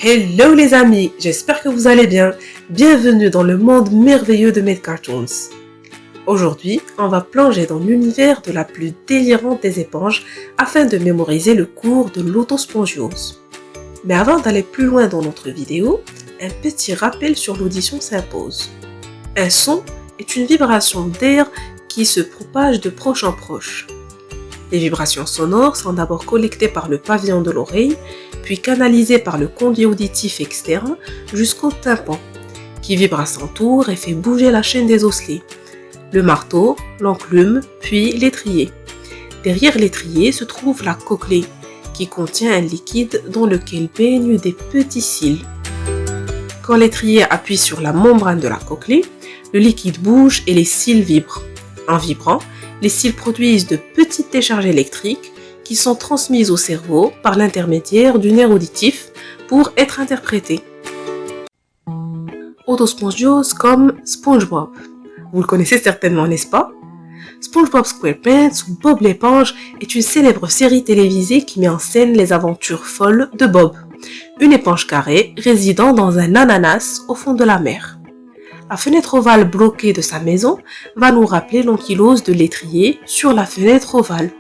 Hello les amis, j'espère que vous allez bien. Bienvenue dans le monde merveilleux de MedCartoons. Aujourd'hui, on va plonger dans l'univers de la plus délirante des éponges afin de mémoriser le cours de l'autospongiose. Mais avant d'aller plus loin dans notre vidéo, un petit rappel sur l'audition s'impose. Un son est une vibration d'air qui se propage de proche en proche. Les vibrations sonores sont d'abord collectées par le pavillon de l'oreille, puis canalisées par le conduit auditif externe jusqu'au tympan, qui vibre à son tour et fait bouger la chaîne des osselets, le marteau, l'enclume, puis l'étrier. Derrière l'étrier se trouve la cochlée, qui contient un liquide dans lequel baignent des petits cils. Quand l'étrier appuie sur la membrane de la cochlée, le liquide bouge et les cils vibrent. En vibrant, les cils produisent de petites décharges électriques qui sont transmises au cerveau par l'intermédiaire du nerf auditif pour être interprétées. Autospongiose comme SpongeBob. Vous le connaissez certainement, n'est-ce pas? SpongeBob SquarePants ou Bob l'éponge est une célèbre série télévisée qui met en scène les aventures folles de Bob, une éponge carrée résidant dans un ananas au fond de la mer. La fenêtre ovale bloquée de sa maison va nous rappeler l'ankylose de l'étrier sur la fenêtre ovale.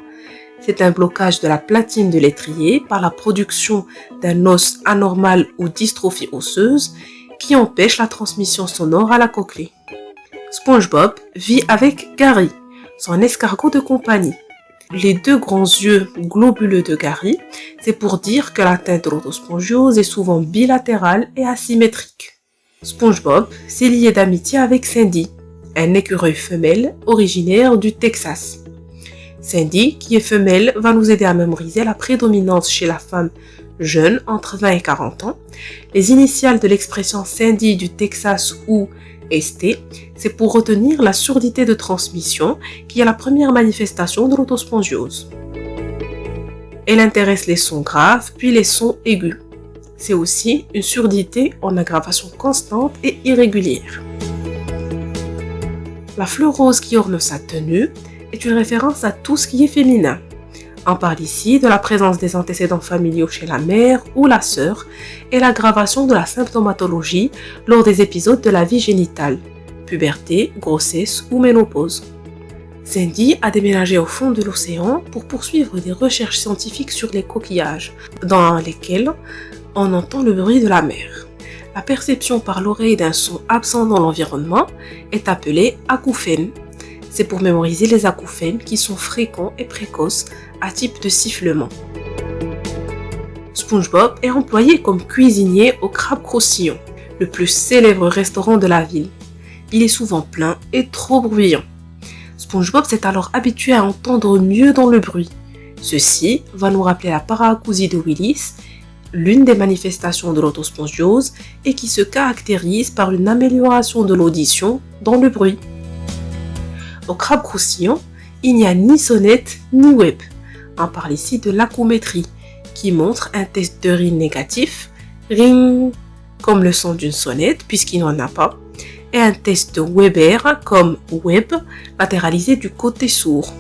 C'est un blocage de la platine de l'étrier par la production d'un os anormal ou dystrophie osseuse qui empêche la transmission sonore à la cochlée. SpongeBob vit avec Gary, son escargot de compagnie. Les deux grands yeux globuleux de Gary, c'est pour dire que l'atteinte de l'autospongiose est souvent bilatérale et asymétrique. SpongeBob s'est lié d'amitié avec Sandy, un écureuil femelle originaire du Texas. Sandy, qui est femelle, va nous aider à mémoriser la prédominance chez la femme jeune entre 20 et 40 ans. Les initiales de l'expression Sandy du Texas ou ST, c'est pour retenir la surdité de transmission qui est la première manifestation de l'autospongiose. Elle intéresse les sons graves puis les sons aigus. C'est aussi une surdité en aggravation constante et irrégulière. La fleur rose qui orne sa tenue est une référence à tout ce qui est féminin. On parle ici de la présence des antécédents familiaux chez la mère ou la sœur et l'aggravation de la symptomatologie lors des épisodes de la vie génitale, puberté, grossesse ou ménopause. Sandy a déménagé au fond de l'océan pour poursuivre des recherches scientifiques sur les coquillages, dans lesquels on entend le bruit de la mer. La perception par l'oreille d'un son absent dans l'environnement est appelée acouphène. C'est pour mémoriser les acouphènes qui sont fréquents et précoces à type de sifflement. SpongeBob est employé comme cuisinier au Crabe Croustillon, le plus célèbre restaurant de la ville. Il est souvent plein et trop bruyant. SpongeBob s'est alors habitué à entendre mieux dans le bruit. Ceci va nous rappeler la paraacousie de Willis, l'une des manifestations de l'autospongiose et qui se caractérise par une amélioration de l'audition dans le bruit. Au Crabe Croustillon, il n'y a ni sonnette ni web. On parle ici de l'acoumétrie, qui montre un test de ring négatif, ring, comme le son d'une sonnette puisqu'il n'en a pas, et un test de Weber comme web, latéralisé du côté sourd.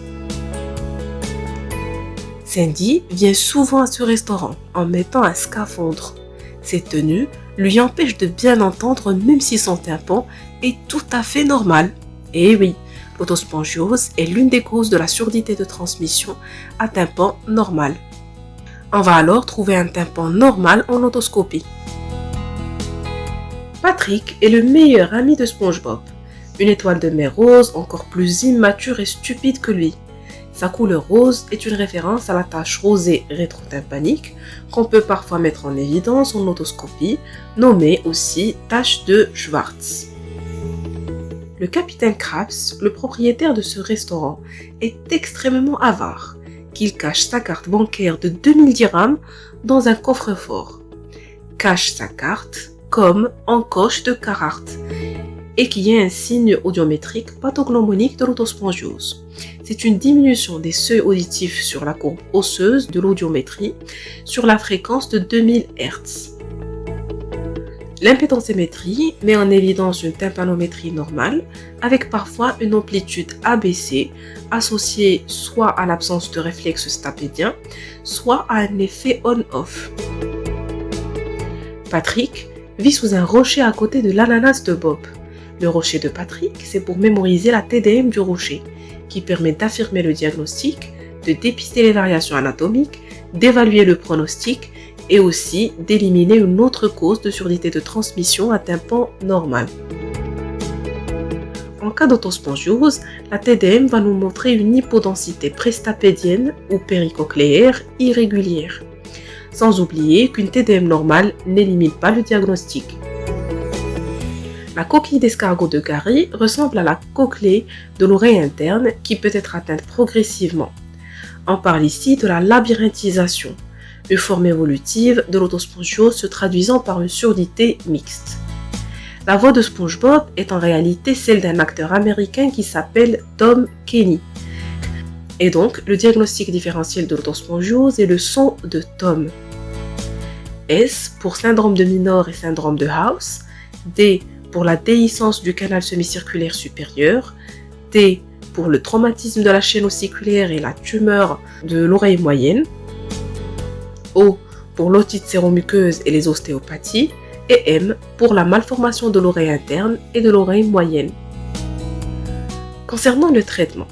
Sandy vient souvent à ce restaurant en mettant un scaphandre. Cette tenue lui empêche de bien entendre même si son tympan est tout à fait normal. Et oui, l'autospongiose est l'une des causes de la surdité de transmission à tympan normal. On va alors trouver un tympan normal en otoscopie. Patrick est le meilleur ami de SpongeBob, une étoile de mer rose encore plus immature et stupide que lui. Sa couleur rose est une référence à la tache rosée rétrotympanique qu'on peut parfois mettre en évidence en otoscopie, nommée aussi tache de Schwartz. Le capitaine Krabs, le propriétaire de ce restaurant, est extrêmement avare, qu'il cache sa carte bancaire de 2000 dirhams dans un coffre-fort. Cache sa carte comme encoche de Carhartt et qui est un signe audiométrique pathognomonique de l'autospongiose. C'est une diminution des seuils auditifs sur la courbe osseuse de l'audiométrie sur la fréquence de 2000 Hz. L'impédance-émétrie met en évidence une tympanométrie normale avec parfois une amplitude abaissée associée soit à l'absence de réflexe stapédien, soit à un effet on-off. Patrick vit sous un rocher à côté de l'ananas de Bob. Le rocher de Patrick, c'est pour mémoriser la TDM du rocher, qui permet d'affirmer le diagnostic, de dépister les variations anatomiques, d'évaluer le pronostic et aussi d'éliminer une autre cause de surdité de transmission à tympan normal. En cas d'autospongiose, la TDM va nous montrer une hypodensité prestapédienne ou péricochléaire irrégulière. Sans oublier qu'une TDM normale n'élimine pas le diagnostic. La coquille d'escargot de Gary ressemble à la cochlée de l'oreille interne qui peut être atteinte progressivement. On parle ici de la labyrinthisation, une forme évolutive de l'autospongiose se traduisant par une surdité mixte. La voix de SpongeBob est en réalité celle d'un acteur américain qui s'appelle Tom Kenny. Et donc, le diagnostic différentiel de l'autospongiose est le son de Tom. S pour syndrome de Minor et syndrome de House, D pour la déhiscence du canal semi-circulaire supérieur, T pour le traumatisme de la chaîne ossiculaire et la tumeur de l'oreille moyenne, O pour l'otite séromuqueuse et les ostéopathies, et M pour la malformation de l'oreille interne et de l'oreille moyenne. Concernant le traitement,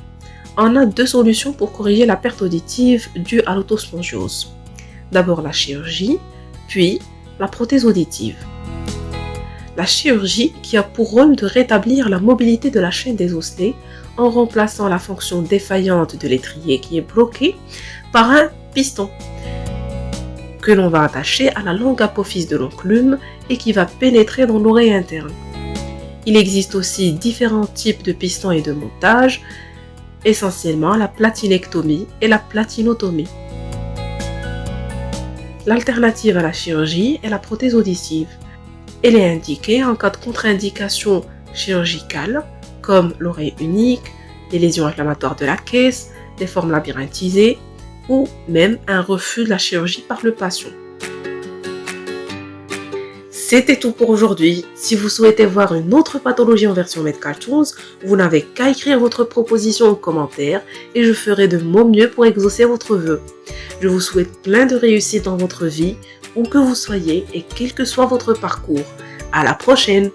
on a deux solutions pour corriger la perte auditive due à l'autospongiose. D'abord la chirurgie, puis la prothèse auditive. La chirurgie qui a pour rôle de rétablir la mobilité de la chaîne des osselets en remplaçant la fonction défaillante de l'étrier qui est bloquée par un piston que l'on va attacher à la longue apophyse de l'enclume et qui va pénétrer dans l'oreille interne. Il existe aussi différents types de pistons et de montage, essentiellement la platinectomie et la platinotomie. L'alternative à la chirurgie est la prothèse auditive. Elle est indiquée en cas de contre-indication chirurgicale, comme l'oreille unique, les lésions inflammatoires de la caisse, les formes labyrinthisées, ou même un refus de la chirurgie par le patient. C'était tout pour aujourd'hui. Si vous souhaitez voir une autre pathologie en version MedCartoons, vous n'avez qu'à écrire votre proposition en commentaire et je ferai de mon mieux pour exaucer votre vœu. Je vous souhaite plein de réussite dans votre vie, où que vous soyez et quel que soit votre parcours. À la prochaine!